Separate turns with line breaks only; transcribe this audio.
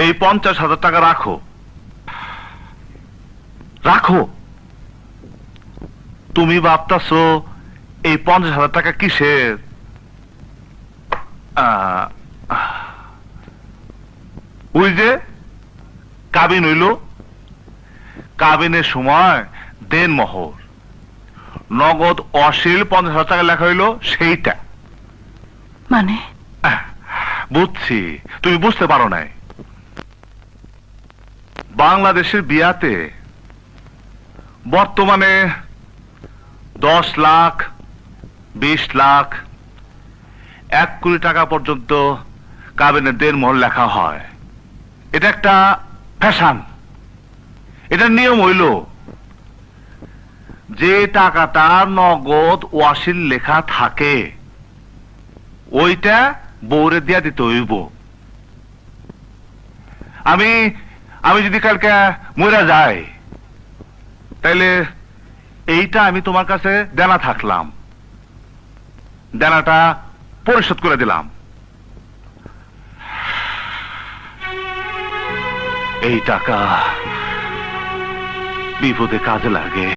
এই 50,000 টাকা রাখো। রাখো। তুমি ভাবতাছো এই 50,000 টাকা কিসের? ওই যে কাবিন হইল, কাবিনের সময় দেন মোহর, নগদ অশীল 50,000 টাকা লেখা হইল সেইটা।
মানে?
বুঝছি, তুমি বুঝতে পারো নাই। বাংলাদেশের বিয়াতে বর্তমানে 10 লাখ, 20 লাখ, 1 কোটি টাকা পর্যন্ত কাবিনের দেন মোহর লেখা হয়। এটা একটা ফ্যাশন। এটার নিয়ম হইল যে টাকাটা নগদ ওয়াসিল লেখা থাকে ওইটা বউরে দিয়া দিতে হইব। আমি আমি যদি কালকে মইরা যাই তাইলে এইটা আমি তোমার কাছে দেনা থাকলাম, দেনাটা পরিশোধ করে দিলাম। এই টাকা বিপদে কাজে লাগে।